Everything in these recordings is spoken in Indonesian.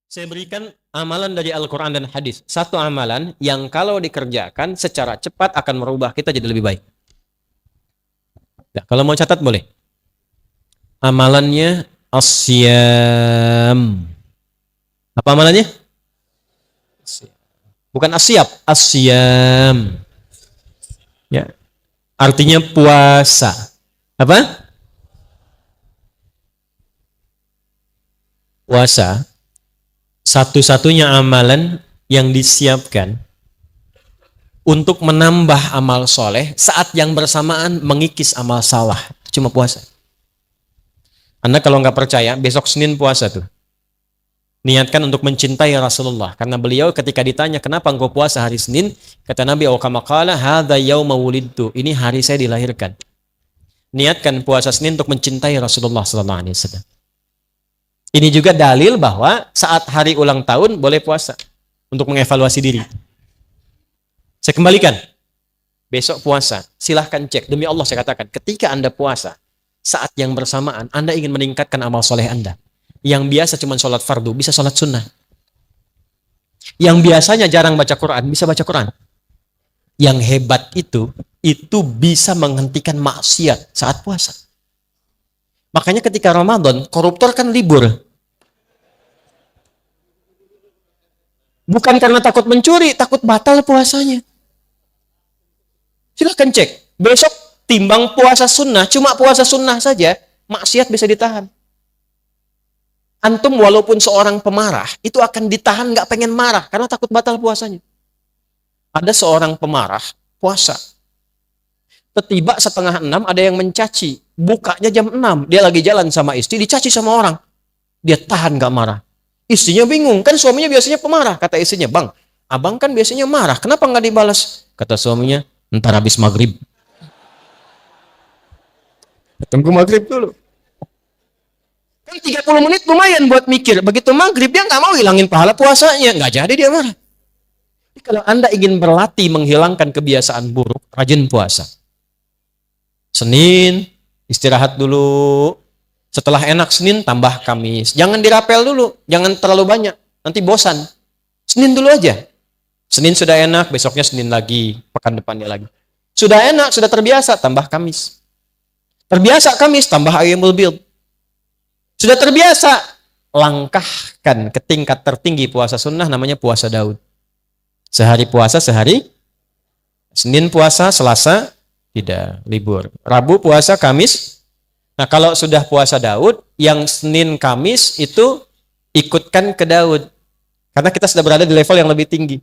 Saya berikan amalan dari Al-Quran dan hadis. Satu amalan yang kalau dikerjakan secara cepat akan merubah kita jadi lebih baik. Nah, kalau mau catat boleh. Amalannya asyam. Apa amalannya? Bukan asyap, asyam. Ya. Artinya puasa. Apa? Puasa. Satu-satunya amalan yang disiapkan untuk menambah amal soleh saat yang bersamaan mengikis amal salah. Cuma puasa. Anda kalau nggak percaya, besok Senin puasa tuh. Niatkan untuk mencintai Rasulullah. Karena beliau ketika ditanya, kenapa engkau puasa hari Senin? Kata Nabi, "Qala hadza yauma wulidtu." Ini hari saya dilahirkan. Niatkan puasa Senin untuk mencintai Rasulullah sallallahu alaihi wasallam. Ini juga dalil bahwa saat hari ulang tahun boleh puasa untuk mengevaluasi diri. Saya kembalikan. Besok puasa, silahkan cek. Demi Allah saya katakan, ketika Anda puasa, saat yang bersamaan Anda ingin meningkatkan amal soleh Anda. Yang biasa cuma sholat fardu, bisa sholat sunnah. Yang biasanya jarang baca Quran, bisa baca Quran. Yang hebat itu bisa menghentikan maksiat saat puasa. Makanya ketika Ramadan, koruptor kan libur. Bukan karena takut mencuri, takut batal puasanya. Silahkan cek. Besok timbang puasa sunnah, cuma puasa sunnah saja, maksiat bisa ditahan. Antum walaupun seorang pemarah, itu akan ditahan gak pengen marah, karena takut batal puasanya. Ada seorang pemarah, puasa. Tiba 5:30 ada yang mencaci. Bukanya jam 6. Dia lagi jalan sama istri, dicaci sama orang. Dia tahan gak marah. Istrinya bingung. Kan suaminya biasanya pemarah. Kata istrinya, "Bang, abang kan biasanya marah. Kenapa gak dibalas?" Kata suaminya, "Ntar habis maghrib." Tunggu maghrib dulu. Kan 30 menit lumayan buat mikir. Begitu maghrib, dia gak mau hilangin pahala puasanya. Gak jadi dia marah. Jadi kalau Anda ingin berlatih menghilangkan kebiasaan buruk, rajin puasa. Senin, istirahat dulu. Setelah enak Senin, tambah Kamis. Jangan dirapel dulu. Jangan terlalu banyak. Nanti bosan. Senin dulu aja. Senin sudah enak, besoknya Senin lagi. Pekan depannya lagi. Sudah enak, sudah terbiasa, tambah Kamis. Terbiasa Kamis, tambah Ayyamul Bid. Sudah terbiasa, langkahkan ke tingkat tertinggi puasa sunnah, namanya puasa Daud. Sehari puasa, sehari. Senin puasa, Selasa tidak, libur. Rabu puasa, Kamis. Nah, kalau sudah puasa Daud, yang Senin Kamis itu ikutkan ke Daud. Karena kita sudah berada di level yang lebih tinggi.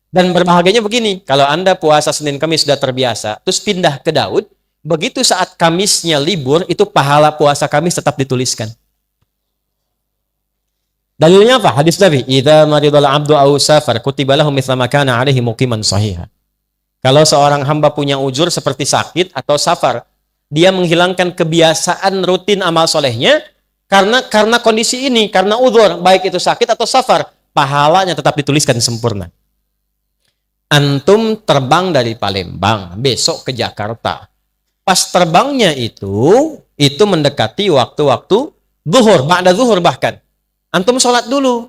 Dan berbahagianya begini, kalau Anda puasa Senin Kamis sudah terbiasa, terus pindah ke Daud, begitu saat Kamisnya libur, itu pahala puasa Kamis tetap dituliskan. Dalilnya apa? Hadis Nabi, "Idza maridal 'abdu aw safar kutiba lahu mithla ma kana 'alaihi muqiman shahiha." Kalau seorang hamba punya uzur seperti sakit atau safar, dia menghilangkan kebiasaan rutin amal solehnya karena kondisi ini, karena uzur, baik itu sakit atau safar, pahalanya tetap dituliskan sempurna. Antum terbang dari Palembang, besok ke Jakarta. Pas terbangnya itu mendekati waktu-waktu zuhur, ba'da zuhur bahkan. Antum sholat dulu.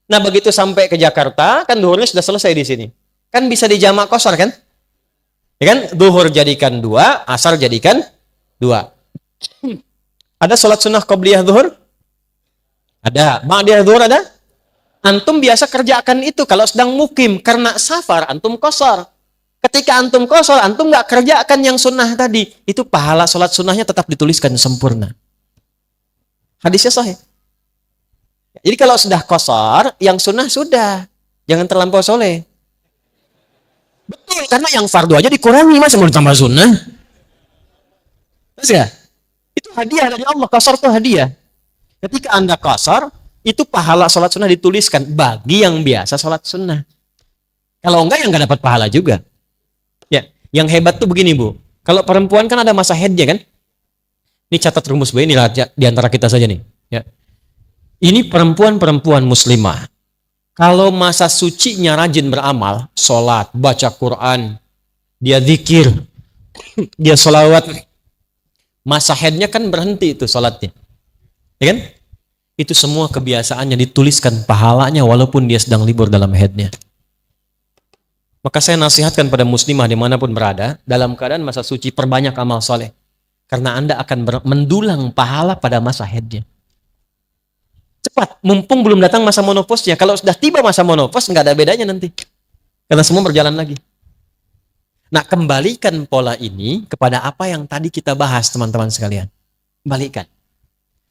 Nah, begitu sampai ke Jakarta, kan zuhurnya sudah selesai di sini. Kan bisa dijamak qashar kan? Ya kan? Zuhur jadikan 2, asar jadikan 2. Ada sholat sunnah qobliyah zuhur? Ada. Ba'diyah zuhur ada? Antum biasa kerjakan itu kalau sedang mukim. Karena safar, antum qashar. Ketika antum qashar, antum nggak kerjakan yang sunnah tadi. Itu pahala sholat sunnahnya tetap dituliskan sempurna. Hadisnya sahih. Jadi kalau sudah qashar, yang sunnah sudah. Jangan terlampau soleh. Betul, karena yang fardu aja dikurangi, masa mau ditambah sunnah? Terus ya? Itu hadiah dari Allah, qashar itu hadiah. Ketika Anda qashar, itu pahala sholat sunnah dituliskan bagi yang biasa sholat sunnah. Kalau enggak, yang enggak dapat pahala juga. Ya, yang hebat tuh begini, Bu. Kalau perempuan kan ada masa haidnya kan? Ini catat rumus, Bu, ini di antara kita saja nih. Ya. Ini perempuan-perempuan muslimah. Kalau masa sucinya rajin beramal, sholat, baca Quran, dia zikir, dia sholawat, masa haidnya kan berhenti itu sholatnya. Ya kan? itu semua kebiasaannya dituliskan pahalanya walaupun dia sedang libur dalam haidnya. Maka saya nasihatkan pada muslimah dimanapun berada, dalam keadaan masa suci perbanyak amal soleh. Karena Anda akan mendulang pahala pada masa haidnya. Cepat, mumpung belum datang masa monoposnya. Kalau sudah tiba masa monopos, nggak ada bedanya nanti. Karena semua berjalan lagi. Nah, kembalikan pola ini kepada apa yang tadi kita bahas, teman-teman sekalian. Kembalikan.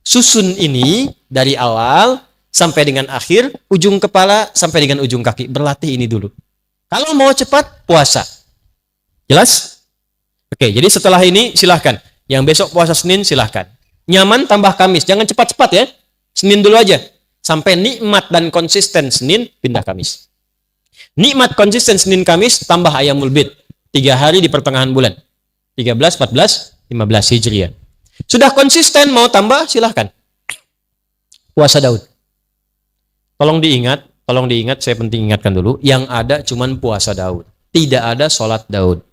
Susun ini dari awal sampai dengan akhir, ujung kepala sampai dengan ujung kaki. Berlatih ini dulu. Kalau mau cepat, puasa. Jelas? Oke, jadi setelah ini silahkan. Yang besok puasa Senin silahkan. Nyaman tambah Kamis. Jangan cepat-cepat ya. Senin dulu aja. Sampai nikmat dan konsisten Senin, pindah Kamis. Nikmat konsisten Senin Kamis, tambah Ayyamul Bid. 3 hari di pertengahan bulan. 13, 14, 15 Hijriah. Sudah konsisten, mau tambah, silahkan. Puasa Daud. Tolong diingat, saya penting ingatkan dulu, yang ada cuman puasa Daud. Tidak ada sholat Daud.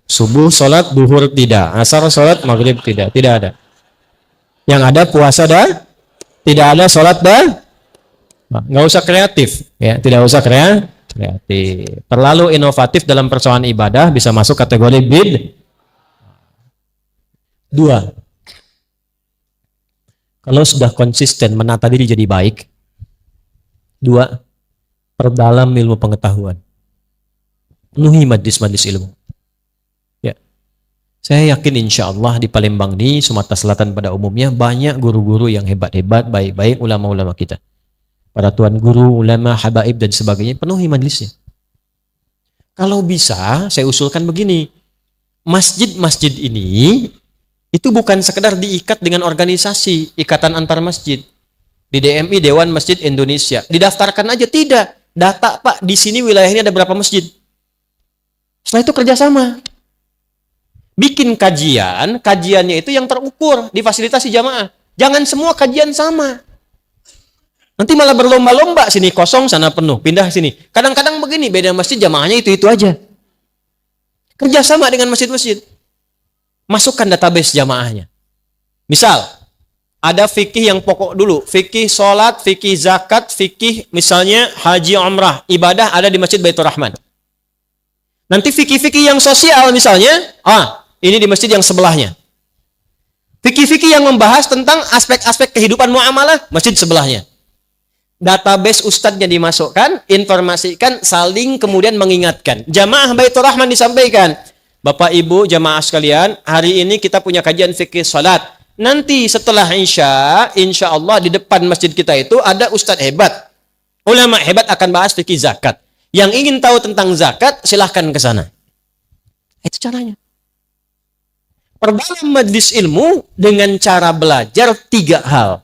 Subuh sholat, duhur tidak. Asar sholat, maghrib tidak. Tidak ada. Yang ada puasa Daud. Tidak ada sholat Daud. Nggak usah kreatif. Ya, tidak usah kreatif. Terlalu inovatif dalam persoalan ibadah, bisa masuk kategori bid. 2. Kalau sudah konsisten menata diri jadi baik. 2. Perdalam ilmu pengetahuan. Penuhi majlis-majlis ilmu. Ya. Saya yakin insya Allah di Palembang ini, Sumatera Selatan pada umumnya, banyak guru-guru yang hebat-hebat, baik-baik, ulama-ulama kita. Para tuan guru, ulama, habaib, dan sebagainya, penuhi majlisnya. Kalau bisa, saya usulkan begini. Masjid-masjid ini itu bukan sekedar diikat dengan organisasi, ikatan antar masjid. Di DMI, Dewan Masjid Indonesia. Didaftarkan aja, tidak. Data, Pak, di sini wilayahnya ada berapa masjid. Setelah itu kerjasama. Bikin kajian, kajiannya itu yang terukur, difasilitasi jamaah. Jangan semua kajian sama. Nanti malah berlomba-lomba, sini kosong, sana penuh, pindah sini. Kadang-kadang begini, beda masjid, jamaahnya itu-itu aja. Kerjasama dengan masjid-masjid. Masukkan database jamaahnya. Misal, ada fikih yang pokok dulu. Fikih sholat, fikih zakat, fikih misalnya haji umrah. Ibadah ada di Masjid Baitur Rahman. Nanti fikih-fikih yang sosial misalnya, ini di masjid yang sebelahnya. Fikih-fikih yang membahas tentang aspek-aspek kehidupan muamalah, masjid sebelahnya. Database ustadznya dimasukkan, informasikan, saling kemudian mengingatkan. Jamaah Baitur Rahman disampaikan. Bapak Ibu jamaah sekalian, hari ini kita punya kajian fikih salat. Nanti setelah insya Allah di depan masjid kita itu ada ustadz hebat. Ulama hebat akan bahas fikih zakat. Yang ingin tahu tentang zakat, silahkan ke sana. Itu caranya. Perdalam majlis ilmu dengan cara belajar 3 hal.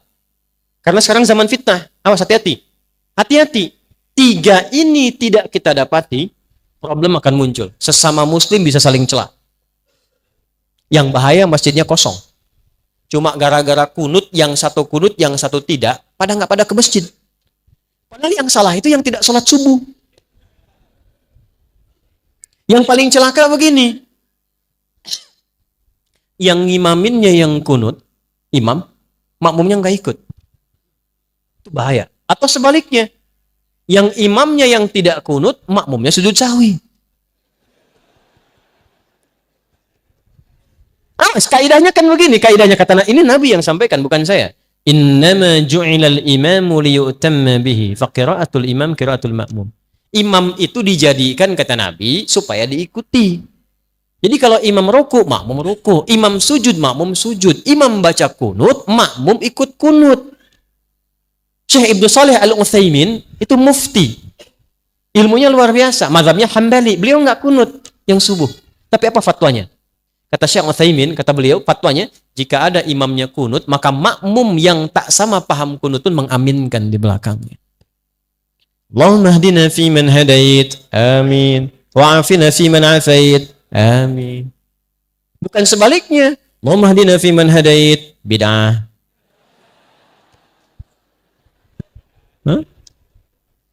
Karena sekarang zaman fitnah. Awas, hati-hati. Hati-hati. 3 ini tidak kita dapati, problem akan muncul. Sesama muslim bisa saling celah. Yang bahaya masjidnya kosong. Cuma gara-gara kunut, yang satu kunut, yang satu tidak, nggak pada ke masjid. Padahal yang salah itu yang tidak sholat subuh. Yang paling celaka begini. Yang ngimaminnya yang kunut, imam, makmumnya nggak ikut. Itu bahaya. Atau sebaliknya, yang imamnya yang tidak kunut, makmumnya sujud sahwi. Kaidahnya kan begini, kaidahnya kata ini Nabi yang sampaikan, bukan saya. Innama ju'ilal imamu liyutamma bihi, faqira'atul imam qira'atul makmum. Imam itu dijadikan, kata Nabi, supaya diikuti. Jadi kalau imam ruku, makmum ruku. Imam sujud, makmum sujud. Imam baca kunut, makmum ikut kunut. Syekh Ibnu Shalih Al-Utsaimin itu mufti. Ilmunya luar biasa. Mazhabnya Hambali. Beliau nggak kunut yang subuh. Tapi apa fatwanya? Kata Syekh Utsaimin, kata beliau, fatwanya, jika ada imamnya kunut, maka makmum yang tak sama paham kunut pun mengaminkan di belakangnya. Allahumma hdina fi man hadait. Amin. Wa'afina fi man afait. Amin. Bukan sebaliknya. Allahumma hdina fi man hadait. Bid'ah.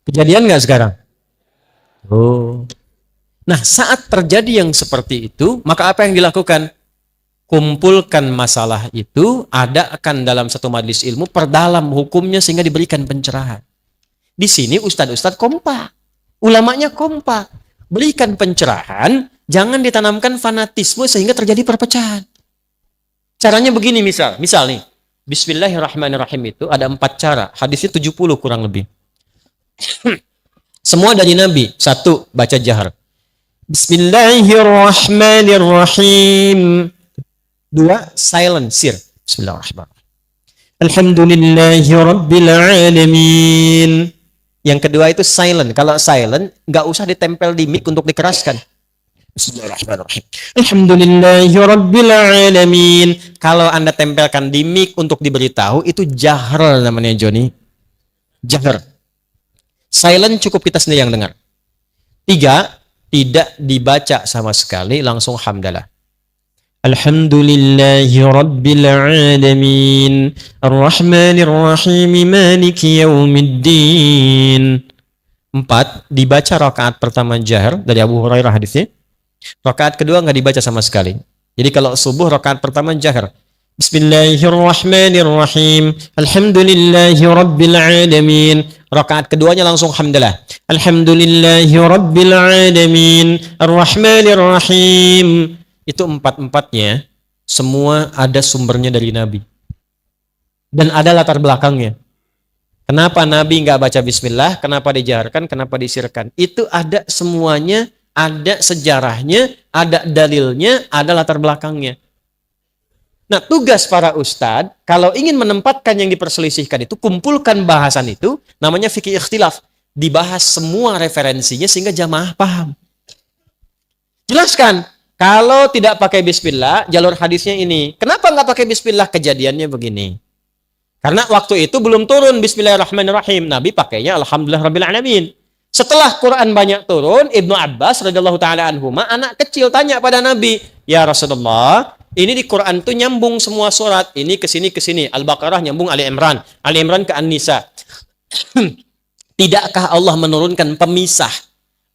Kejadian nggak sekarang? Oh. Nah, saat terjadi yang seperti itu, maka apa yang dilakukan? kumpulkan masalah itu, adakan dalam satu majelis ilmu, perdalam hukumnya sehingga diberikan pencerahan. Di sini ustadz-ustadz kompak, ulamanya kompak, berikan pencerahan, jangan ditanamkan fanatisme sehingga terjadi perpecahan. Caranya begini misal nih, Bismillahirrahmanirrahim itu ada 4 cara, hadisnya 70 kurang lebih. Semua dari Nabi. 1, baca jahar. Bismillahirrahmanirrahim. 2, silent, sir. Bismillahirrahmanirrahim. Alhamdulillahi rabbil alamin. Yang kedua itu silent. Kalau silent, nggak usah ditempel di mic untuk dikeraskan. Bismillahirrahmanirrahim. Alhamdulillahi rabbil alamin. Kalau Anda tempelkan di mic untuk diberitahu, itu jahr namanya, Joni. Jahr. Silent cukup kita sendiri yang dengar. 3, tidak dibaca sama sekali, langsung hamdalah. Alhamdulillahi rabbil alamin. Ar-Rahmanir-Rahim. Maliki yaumiddin. 4, dibaca rakaat pertama jahr dari Abu Hurairah hadisnya. Rakaat kedua nggak dibaca sama sekali. Jadi kalau subuh rakaat pertama jahr. Bismillahirrahmanirrahim. Alhamdulillahi rabbil alamin. Rakaat keduanya langsung hamdalah. Alhamdulillahi rabbil alamin. Ar-Rahmanirrahim. Itu 4-empatnya semua ada sumbernya dari Nabi. Dan ada latar belakangnya. Kenapa Nabi nggak baca bismillah? Kenapa dijaharkan? Kenapa disirkan? Itu ada semuanya, ada sejarahnya, ada dalilnya, ada latar belakangnya. Nah, tugas para ustadz, kalau ingin menempatkan yang diperselisihkan itu, kumpulkan bahasan itu, namanya fikih ikhtilaf. Dibahas semua referensinya sehingga jamaah paham. Jelaskan, kalau tidak pakai bismillah, jalur hadisnya ini. Kenapa nggak pakai bismillah? Kejadiannya begini. Karena waktu itu belum turun bismillahirrahmanirrahim. Nabi pakainya alhamdulillah rabbil alamin. Setelah Quran banyak turun, Ibnu Abbas radhiyallahu taala anhuma, anak kecil tanya pada Nabi, "Ya Rasulullah, ini di Quran tuh nyambung semua surat, ini ke sini ke sini. Al-Baqarah nyambung Ali Imran ke An-Nisa. Tidakkah Allah menurunkan pemisah,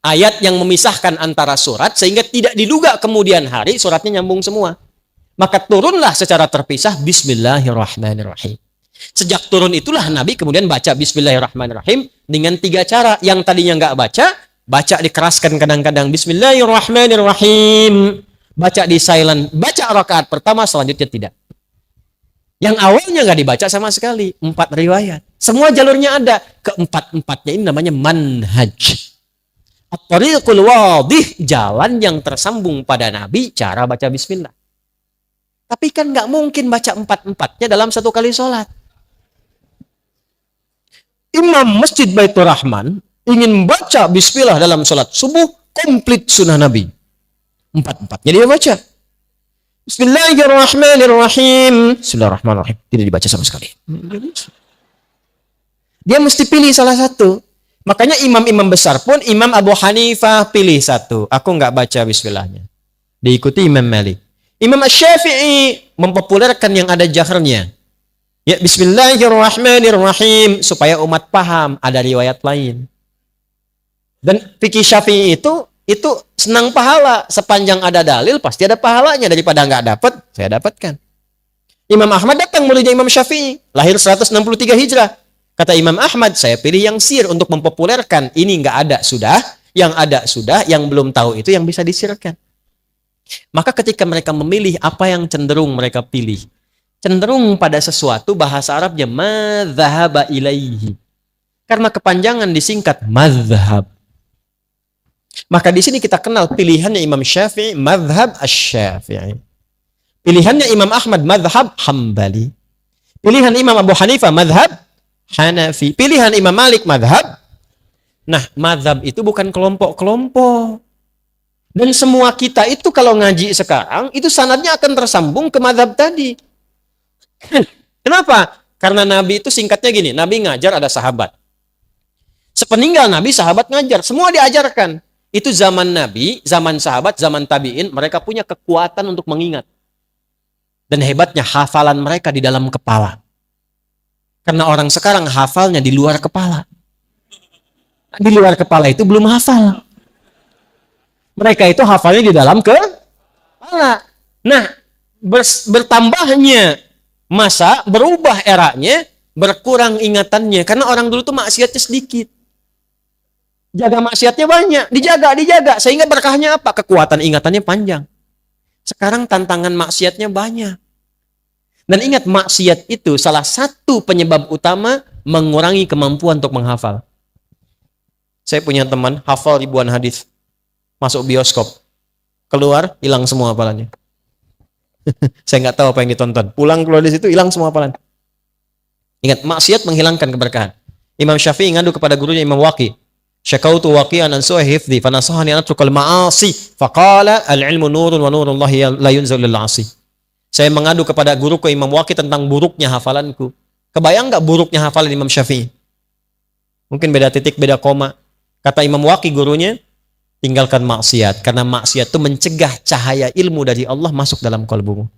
ayat yang memisahkan antara surat sehingga tidak diduga kemudian hari suratnya nyambung semua? Maka turunlah secara terpisah Bismillahirrahmanirrahim." Sejak turun itulah Nabi kemudian baca Bismillahirrahmanirrahim dengan 3 cara. Yang tadinya nggak baca dikeraskan kadang-kadang Bismillahirrahmanirrahim. Baca di silent, baca rakaat pertama, selanjutnya tidak. Yang awalnya nggak dibaca sama sekali. 4 riwayat. Semua jalurnya ada. Keempat-empatnya ini namanya manhaj. At-tariqul wadih, jalan yang tersambung pada Nabi, cara baca bismillah. Tapi kan nggak mungkin baca 4-empatnya dalam satu kali sholat. Imam Masjid Baitur Rahman ingin baca bismillah dalam sholat subuh, komplit sunnah Nabi. 4-empatnya dia baca. Bismillahirrahmanirrahim. Bismillahirrahmanirrahim. Tidak dibaca sama sekali. Dia mesti pilih salah satu. Makanya imam-imam besar pun, Imam Abu Hanifah pilih satu. Aku nggak baca bismillahnya. Diikuti Imam Malik. Imam Asy-Syafi'i mempopulerkan yang ada jahrnya. Ya, Bismillahirrahmanirrahim, supaya umat paham ada riwayat lain. Dan fikih Syafi'i itu senang pahala. Sepanjang ada dalil pasti ada pahalanya. Daripada nggak dapat, saya dapatkan. Imam Ahmad datang muridnya Imam Syafi'i, lahir 163 Hijrah. Kata Imam Ahmad, saya pilih yang sir untuk mempopulerkan. Ini nggak ada sudah, yang ada sudah, yang belum tahu itu yang bisa disirkan. Maka ketika mereka memilih, apa yang cenderung mereka pilih? Cenderung pada sesuatu, bahasa Arabnya madzhaba ilaihi. Karena kepanjangan disingkat mazhab. Maka di sini kita kenal pilihannya Imam Syafi'i, mazhab Asy-Syafi'i. Pilihannya Imam Ahmad, mazhab Hambali. Pilihan Imam Abu Hanifah, mazhab Hanafi. Pilihan Imam Malik, mazhab. Nah, mazhab itu bukan kelompok-kelompok. Dan semua kita itu kalau ngaji sekarang, itu sanadnya akan tersambung ke mazhab tadi. Kenapa? Karena Nabi itu singkatnya gini, Nabi ngajar ada sahabat. Sepeninggal Nabi, sahabat ngajar. Semua diajarkan. Itu zaman Nabi, zaman sahabat, zaman tabi'in, mereka punya kekuatan untuk mengingat. Dan hebatnya hafalan mereka di dalam kepala. Karena orang sekarang hafalnya di luar kepala. Di luar kepala itu belum hafal. Mereka itu hafalnya di dalam kepala. Nah, bertambahnya masa, berubah eranya, berkurang ingatannya. Karena orang dulu tuh maksiatnya sedikit. Jaga maksiatnya banyak, dijaga. Sehingga berkahnya apa? Kekuatan ingatannya panjang. Sekarang tantangan maksiatnya banyak. Dan ingat, maksiat itu salah satu penyebab utama mengurangi kemampuan untuk menghafal. Saya punya teman, hafal ribuan hadis. Masuk bioskop. Keluar, hilang semua hafalannya. Saya nggak tahu apa yang ditonton. Pulang keluar dari situ, hilang semua hafalan. Ingat, maksiat menghilangkan keberkahan. Imam Syafi'i ngadu kepada gurunya Imam Waqi. Syakautu waqi'an an su'i hifdzi fanasahani an atrukal ma'asi faqala al-ilmu nurun wa nurullahi la yunzal lil 'asi. Saya mengadu kepada guruku Imam Waqi tentang buruknya hafalanku. Kebayang nggak buruknya hafalan Imam Syafi'i? Mungkin beda titik, beda koma. Kata Imam Waqi gurunya, tinggalkan maksiat karena maksiat itu mencegah cahaya ilmu dari Allah masuk dalam kalbumu.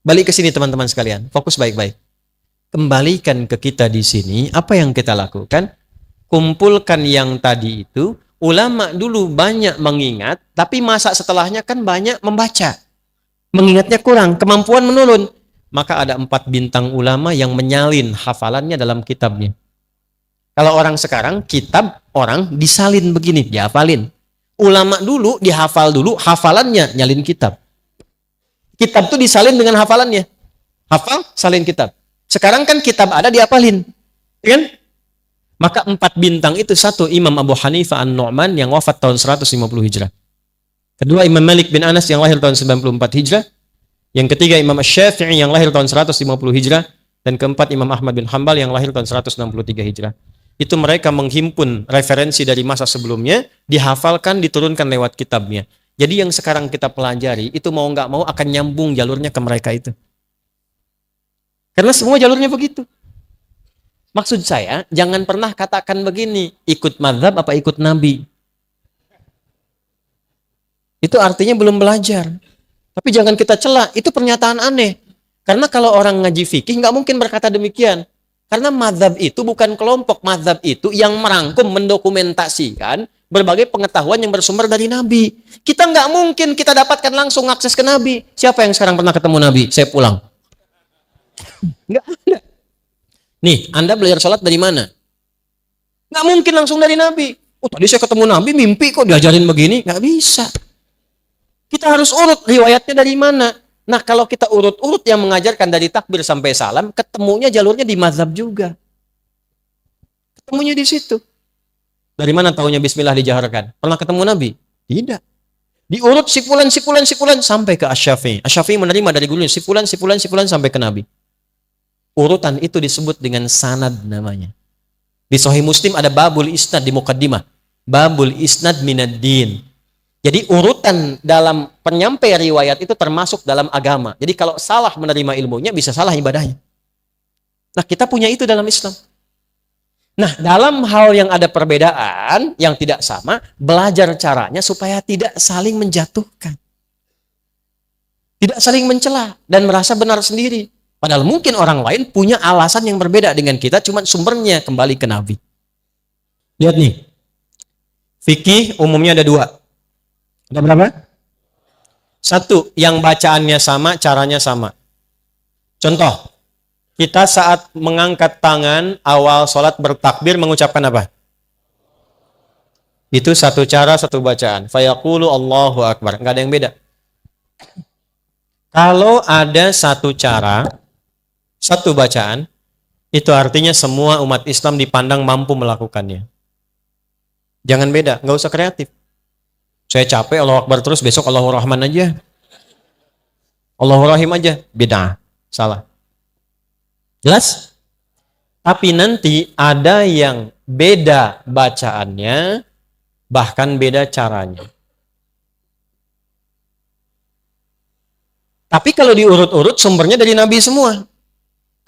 Balik ke sini teman-teman sekalian, fokus baik-baik. Kembalikan ke kita di sini, apa yang kita lakukan? Kumpulkan yang tadi itu, ulama dulu banyak mengingat, tapi masa setelahnya kan banyak membaca. Mengingatnya kurang, kemampuan menurun. Maka ada 4 bintang ulama yang menyalin hafalannya dalam kitabnya. Kalau orang sekarang, kitab orang disalin begini, dihafalin. Ulama dulu dihafal dulu, hafalannya nyalin kitab. Kitab itu disalin dengan hafalannya. Hafal, salin kitab. Sekarang kan kitab ada dihafalin. Kan? Maka 4 bintang itu, satu Imam Abu Hanifah An-Nu'man yang wafat tahun 150 Hijrah. Kedua Imam Malik bin Anas yang lahir tahun 94 Hijrah. Yang ketiga Imam Asy-Syafi'i yang lahir tahun 150 Hijrah. Dan keempat Imam Ahmad bin Hanbal yang lahir tahun 163 Hijrah. Itu mereka menghimpun referensi dari masa sebelumnya, dihafalkan, diturunkan lewat kitabnya. Jadi yang sekarang kita pelajari, itu mau nggak mau akan nyambung jalurnya ke mereka itu. Karena semua jalurnya begitu. Maksud saya, jangan pernah katakan begini, ikut mazhab apa ikut Nabi. Itu artinya belum belajar. Tapi jangan kita cela, itu pernyataan aneh. Karena kalau orang ngaji fikih, nggak mungkin berkata demikian. Karena mazhab itu bukan kelompok, mazhab itu yang merangkum, mendokumentasikan berbagai pengetahuan yang bersumber dari Nabi. Kita nggak mungkin kita dapatkan langsung akses ke Nabi. Siapa yang sekarang pernah ketemu Nabi? Saya pulang. Nggak ada. Nih, Anda belajar sholat dari mana? Nggak mungkin langsung dari Nabi. Oh, tadi saya ketemu Nabi, mimpi kok diajarin begini. Nggak bisa. Kita harus urut riwayatnya dari mana. Nah, kalau kita urut-urut yang mengajarkan dari takbir sampai salam, ketemunya jalurnya di mazhab juga. Ketemunya di situ. Dari mana taunya bismillah dijaharkan? Pernah ketemu Nabi? Tidak. Diurut sipulan sampai ke Asy-Syafi'i. Asy-Syafi'i menerima dari gurunya sipulan sampai ke Nabi. Urutan itu disebut dengan sanad namanya. Di Sahih Muslim ada babul isnad di muqaddimah. Babul isnad minad din. Jadi urutan dalam penyampai riwayat itu termasuk dalam agama. Jadi kalau salah menerima ilmunya bisa salah ibadahnya. Nah, kita punya itu dalam Islam. Nah, dalam hal yang ada perbedaan, yang tidak sama, belajar caranya supaya tidak saling menjatuhkan. Tidak saling mencela dan merasa benar sendiri. Padahal mungkin orang lain punya alasan yang berbeda dengan kita, cuma sumbernya kembali ke Nabi. Lihat nih. Fikih umumnya ada 2. Ada berapa? 1, yang bacaannya sama, caranya sama. Contoh, kita saat mengangkat tangan awal sholat bertakbir mengucapkan apa? Itu satu cara, satu bacaan. Fayaqulu Allahu Akbar. Nggak ada yang beda. Kalau ada satu cara, satu bacaan, itu artinya semua umat Islam dipandang mampu melakukannya. Jangan beda, nggak usah kreatif. Saya capek Allahu Akbar terus, besok Allahu Rahman aja. Allahu Rahim aja. Beda, salah. Jelas? Tapi nanti ada yang beda bacaannya, bahkan beda caranya. Tapi kalau diurut-urut sumbernya dari Nabi semua.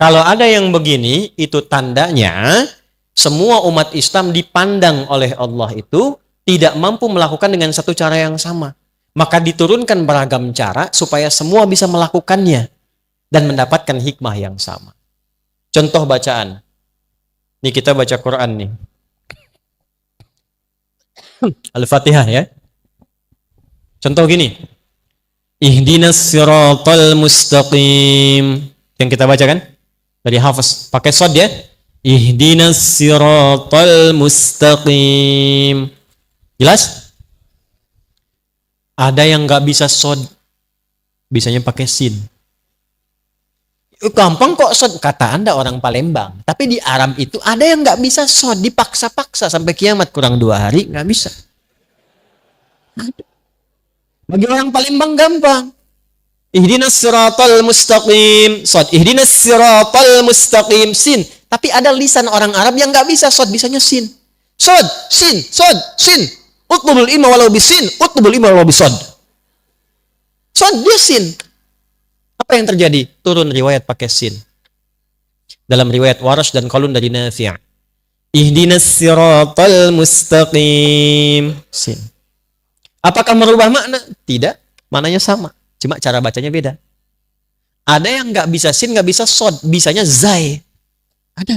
Kalau ada yang begini, itu tandanya semua umat Islam dipandang oleh Allah itu tidak mampu melakukan dengan satu cara yang sama. Maka diturunkan beragam cara supaya semua bisa melakukannya dan mendapatkan hikmah yang sama. Contoh bacaan. Ini kita baca Quran nih. Al-Fatihah ya. Contoh gini. Ihdinas siratal mustaqim. Yang kita baca kan? Dari Hafiz. Pakai shad ya. Ihdinas siratal mustaqim. Jelas? Ada yang nggak bisa shad. Bisanya pakai sin. Gampang kok shad. Kata Anda orang Palembang. Tapi di Arab itu ada yang nggak bisa shad. Dipaksa-paksa sampai kiamat kurang 2 hari nggak bisa. Bagi orang Palembang gampang. Ihdinas siratal mustaqim. Shad. Ihdinas siratal mustaqim. Sin. Tapi ada lisan orang Arab yang nggak bisa shad. Bisanya sin. Shad. Sin. Shad. Sin. Utlubul ilma walau bisin. Utlubul ilma walau bisad. Shad. Dia sin. Apa yang terjadi? Turun riwayat pakai sin. Dalam riwayat Warash dan Qalun dari Nafi'. Ihdinas siratal mustaqim. Sin. Apakah merubah makna? Tidak. Maknanya sama. Cuma cara bacanya beda. Ada yang nggak bisa sin, nggak bisa sod. Bisanya zai. Ada.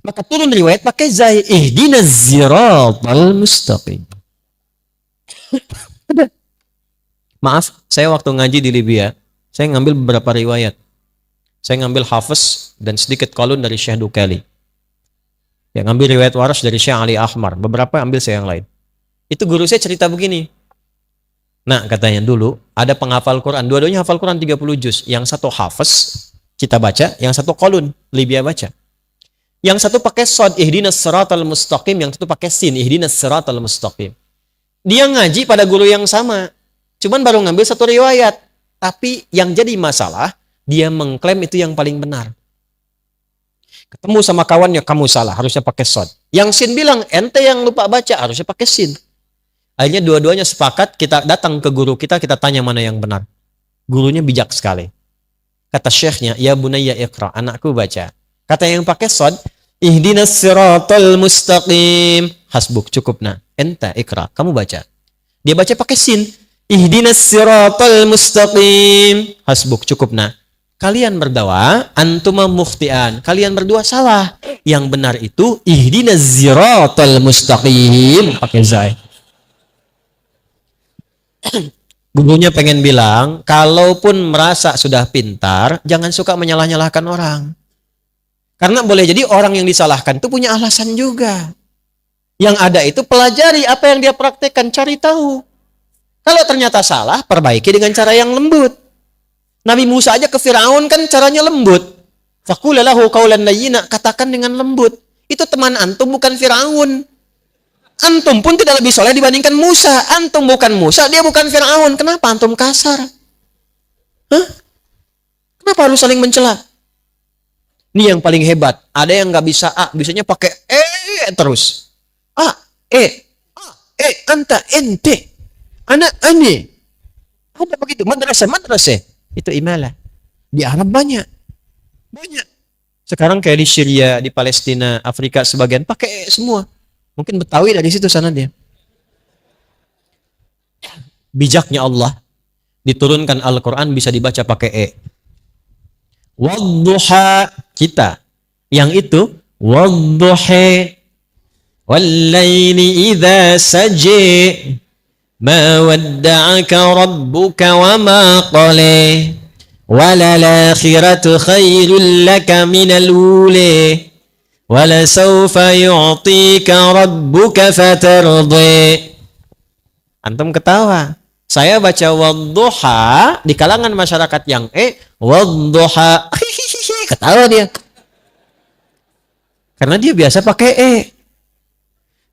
Maka turun riwayat pakai zai. Ihdinas siratal mustaqim. Ada. Maaf, saya waktu ngaji di Libya, saya ngambil beberapa riwayat. Saya ngambil Hafiz dan sedikit Qalun dari Syekh Dukali. Ya, ngambil riwayat Warash dari Syekh Ali Ahmar. Beberapa ambil saya yang lain. Itu guru saya cerita begini. Nah, katanya dulu ada penghafal Quran. Dua-duanya hafal Quran 30 juz. Yang satu Hafiz, kita baca. Yang satu Qalun, Libya baca. Yang satu pakai shad, ihdinas siratal mustaqim. Yang satu pakai sin, ihdinas siratal mustaqim. Dia ngaji pada guru yang sama. Cuman baru ngambil satu riwayat. Tapi yang jadi masalah, dia mengklaim itu yang paling benar. Ketemu sama kawannya, kamu salah, harusnya pakai shad. Yang sin bilang, ente yang lupa baca, harusnya pakai sin. Akhirnya dua-duanya sepakat, kita datang ke guru kita tanya mana yang benar. Gurunya bijak sekali. Kata syekhnya, ya bunayya iqra, anakku baca. Kata yang pakai shad, ihdinas siratal mustaqim. Hasbuk, cukup nah. Enta iqra, kamu baca. Dia baca pakai sin, ihdinas siratal mustaqim. Hasbuk, cukup nah. Kalian berdua, antuma mukhtian. Kalian berdua salah. Yang benar itu, ihdinas siratal mustaqim. Pakai zai. Gurunya pengen bilang, kalaupun merasa sudah pintar, jangan suka menyalah-nyalahkan orang. Karena boleh jadi orang yang disalahkan itu punya alasan juga. Yang ada itu pelajari apa yang dia praktekkan, cari tahu. Kalau ternyata salah, perbaiki dengan cara yang lembut. Nabi Musa aja ke Firaun kan caranya lembut. Faqula lahu qawlan layyina, katakan dengan lembut. Itu teman antum bukan Firaun. Antum pun tidak lebih soleh dibandingkan Musa. Antum bukan Musa, dia bukan Firaun. Kenapa antum kasar? Hah? Kenapa harus saling mencela? Ini yang paling hebat. Ada yang nggak bisa A, bisanya pakai terus. A, anta, ente, anak, ane. Ada begitu. Madrasah. Itu imalah. Di Arab banyak. Sekarang kayak di Syria, di Palestina, Afrika sebagian pakai semua. Mungkin Betawi dari situ sana dia. Bijaknya Allah, diturunkan Al-Quran bisa dibaca pakai E. Wadduha, kita. Yang itu, wadduha, wallayli idha saji, ma wadda'aka rabbuka wa ma qali, walalakhiratu khairul laka minal uli. Wala sawfa yu'tika rabbuka fatardi. Antum ketawa. Saya baca wadduha di kalangan masyarakat yang wadduha. Ketawa dia. Karena dia biasa pakai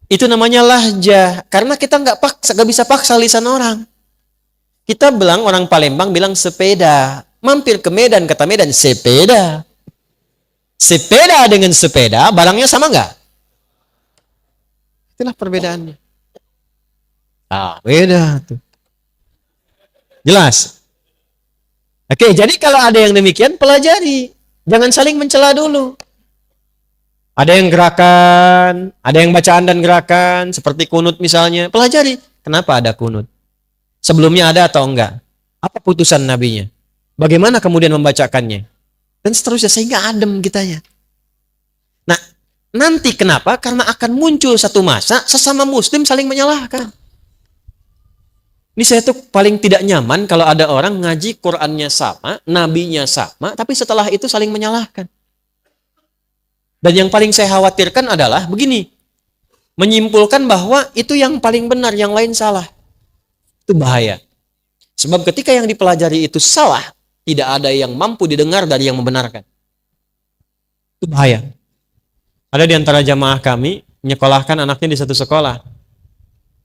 Itu namanya lahjah. Karena kita nggak bisa paksa lisan orang. Kita bilang orang Palembang bilang sepeda. Mampir ke Medan, kata Medan sepeda. Sepeda dengan sepeda, barangnya sama nggak? Itulah perbedaannya. Beda tuh. Jelas? Oke, jadi kalau ada yang demikian, pelajari. Jangan saling mencela dulu. Ada yang gerakan, ada yang bacaan dan gerakan, seperti kunut misalnya. Pelajari. Kenapa ada kunut? Sebelumnya ada atau enggak? Apa putusan nabinya? Bagaimana kemudian membacakannya? Dan seterusnya, sehingga adem kitanya. Nah, nanti kenapa? Karena akan muncul satu masa sesama muslim saling menyalahkan. Ini saya tuh paling tidak nyaman kalau ada orang ngaji Qur'annya sama, nabinya sama, tapi setelah itu saling menyalahkan. Dan yang paling saya khawatirkan adalah begini, menyimpulkan bahwa itu yang paling benar, yang lain salah. Itu bahaya. Sebab ketika yang dipelajari itu salah, tidak ada yang mampu didengar dari yang membenarkan. Itu bahaya. Ada di antara jamaah kami, menyekolahkan anaknya di satu sekolah.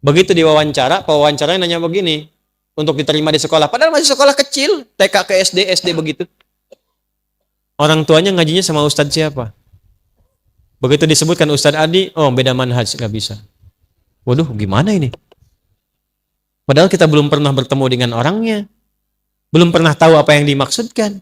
Begitu diwawancara, pewawancaranya nanya begini, untuk diterima di sekolah. Padahal masih sekolah kecil, TK ke SD, SD begitu. Orang tuanya ngajinya sama ustadz siapa? Begitu disebutkan Ustadz Adi, oh beda manhaj, nggak bisa. Waduh, gimana ini? Padahal kita belum pernah bertemu dengan orangnya. Belum pernah tahu apa yang dimaksudkan.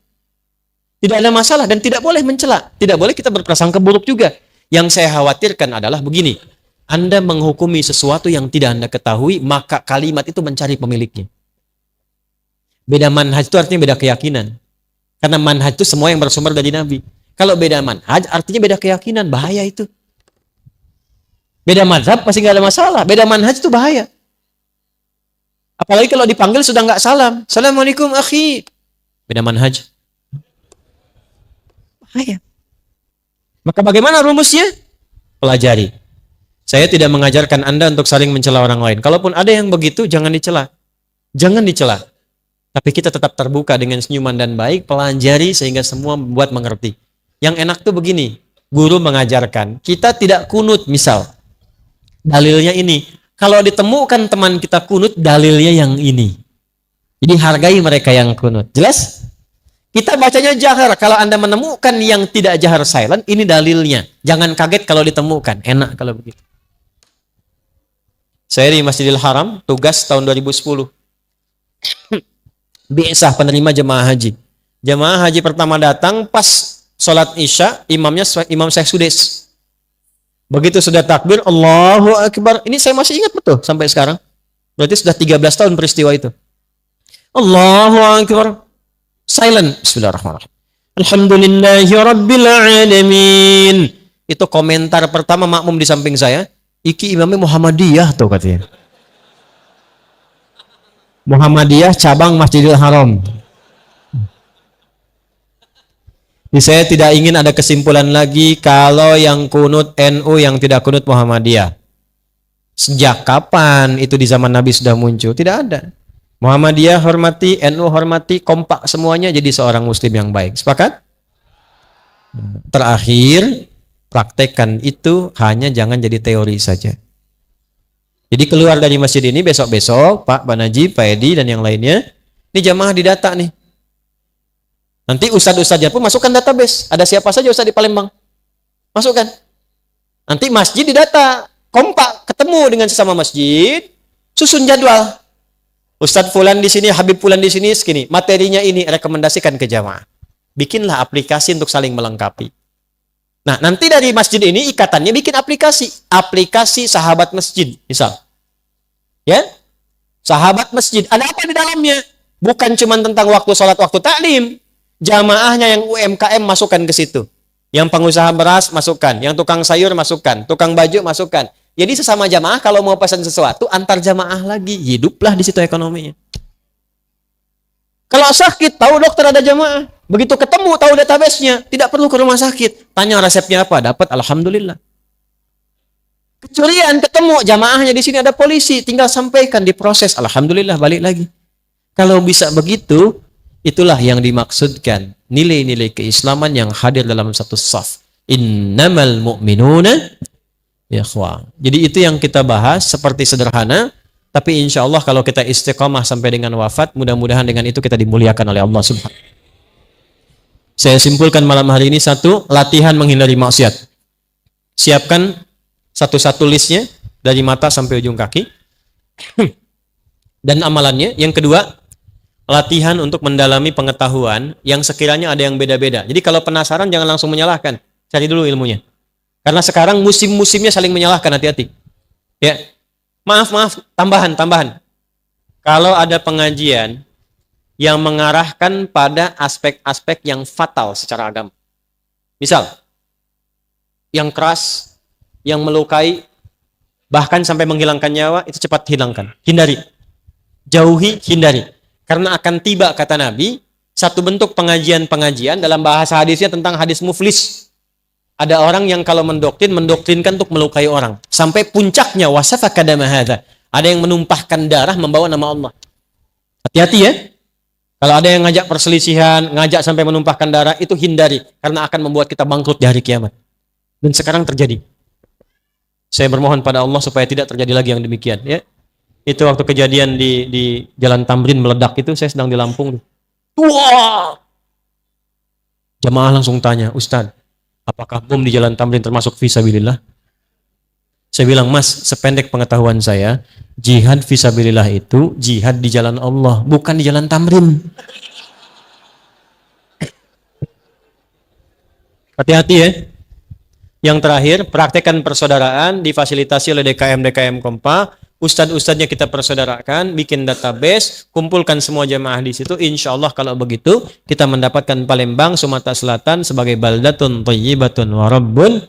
Tidak ada masalah dan tidak boleh mencela. Tidak boleh kita berprasangka buruk juga. Yang saya khawatirkan adalah begini. Anda menghukumi sesuatu yang tidak Anda ketahui, maka kalimat itu mencari pemiliknya. Beda manhaj itu artinya beda keyakinan. Karena manhaj itu semua yang bersumber dari Nabi. Kalau beda manhaj artinya beda keyakinan, bahaya itu. Beda mazhab pasti nggak ada masalah. Beda manhaj itu bahaya. Apalagi kalau dipanggil sudah nggak salam. Assalamualaikum akhi. Beda manhaj. Bahaya. Maka bagaimana rumusnya? Pelajari. Saya tidak mengajarkan Anda untuk saling mencela orang lain. Kalaupun ada yang begitu, jangan dicela. Jangan dicela. Tapi kita tetap terbuka dengan senyuman dan baik, pelajari sehingga semua membuat mengerti. Yang enak tuh begini, guru mengajarkan, kita tidak kunut misal. Dalilnya ini. Kalau ditemukan teman kita kunut, dalilnya yang ini. Jadi hargai mereka yang kunut. Jelas? Kita bacanya jahar. Kalau Anda menemukan yang tidak jahar silent, ini dalilnya. Jangan kaget kalau ditemukan. Enak kalau begitu. Saya di Masjidil Haram, tugas tahun 2010. Biasa penerima jemaah haji. Jemaah haji pertama datang pas sholat isya, imamnya Imam Syekh Sudes. Begitu sudah takbir, Allahu Akbar. Ini saya masih ingat betul sampai sekarang. Berarti sudah 13 tahun peristiwa itu. Allahu Akbar. Silent. Bismillahirrahmanirrahim. Alhamdulillahi Rabbil Alamin. Itu komentar pertama makmum di samping saya. Iki imamnya Muhammadiyah tuh katanya. Muhammadiyah cabang Masjidil Haram. Jadi saya tidak ingin ada kesimpulan lagi kalau yang kunut NU, yang tidak kunut Muhammadiyah. Sejak kapan itu di zaman Nabi sudah muncul? Tidak ada. Muhammadiyah hormati, NU hormati, kompak semuanya jadi seorang muslim yang baik. Sepakat? Terakhir, praktekkan itu, hanya jangan jadi teori saja. Jadi keluar dari masjid ini besok-besok, Pak Najib, Pak Edi, dan yang lainnya, ini jamaah didata nih. Nanti ustadz-ustadznya pun masukkan database. Ada siapa saja ustadz di Palembang? Masukkan. Nanti masjid didata. Kompak, ketemu dengan sesama masjid, susun jadwal. Ustadz Fulan di sini, Habib Fulan di sini, segini. Materinya ini, rekomendasikan ke jamaah. Bikinlah aplikasi untuk saling melengkapi. Nah, nanti dari masjid ini ikatannya bikin aplikasi. Aplikasi sahabat masjid, misal. Ya? Sahabat masjid. Ada apa di dalamnya? Bukan cuma tentang waktu sholat, waktu taklim. Jamaahnya yang UMKM masukkan ke situ. Yang pengusaha beras masukkan, yang tukang sayur masukkan, tukang baju masukkan. Jadi sesama jamaah kalau mau pesan sesuatu antar jamaah lagi, hiduplah di situ ekonominya. Kalau sakit, tahu dokter ada jamaah. Begitu ketemu, tahu database-nya. Tidak perlu ke rumah sakit. Tanya resepnya apa, dapat alhamdulillah. Kecurian, ketemu jamaahnya di sini ada polisi, tinggal sampaikan, diproses, alhamdulillah balik lagi. Kalau bisa begitu, itulah yang dimaksudkan nilai-nilai keislaman yang hadir dalam satu saf. Innamal mu'minuna ikhwah. Jadi itu yang kita bahas, seperti sederhana, tapi insya Allah kalau kita istiqamah sampai dengan wafat, mudah-mudahan dengan itu kita dimuliakan oleh Allah Subhanahu. Saya simpulkan malam hari ini, satu, latihan menghindari maksiat. Siapkan satu-satu listnya dari mata sampai ujung kaki dan amalannya. Yang kedua, latihan untuk mendalami pengetahuan yang sekiranya ada yang beda-beda. Jadi kalau penasaran jangan langsung menyalahkan, cari dulu ilmunya. Karena sekarang musim-musimnya saling menyalahkan, hati-hati. Ya, maaf, tambahan. Kalau ada pengajian yang mengarahkan pada aspek-aspek yang fatal secara agama, misal yang keras, yang melukai, bahkan sampai menghilangkan nyawa, itu cepat hilangkan, hindari. Jauhi, hindari. Karena akan tiba, kata Nabi, satu bentuk pengajian-pengajian dalam bahasa hadisnya tentang hadis muflis. Ada orang yang kalau mendoktrinkan untuk melukai orang. Sampai puncaknya, wasafaka dama hadza. Ada yang menumpahkan darah membawa nama Allah. Hati-hati ya. Kalau ada yang ngajak perselisihan, ngajak sampai menumpahkan darah, itu hindari. Karena akan membuat kita bangkrut di hari kiamat. Dan sekarang terjadi. Saya bermohon pada Allah supaya tidak terjadi lagi yang demikian. Ya. Itu waktu kejadian di Jalan Tamrin meledak itu, saya sedang di Lampung. Wah! Jamaah langsung tanya, Ustaz, apakah bom di Jalan Tamrin termasuk fisabilillah? Saya bilang, Mas, sependek pengetahuan saya, jihad fisabilillah itu jihad di jalan Allah, bukan di Jalan Tamrin. Hati-hati ya. Yang terakhir, praktekkan persaudaraan difasilitasi oleh DKM Kompa. Ustadz-ustadznya kita persaudarakan, bikin database, kumpulkan semua jamaah di situ. Insya Allah kalau begitu, kita mendapatkan Palembang, Sumatera Selatan sebagai baldatun thayyibatun wa rabbun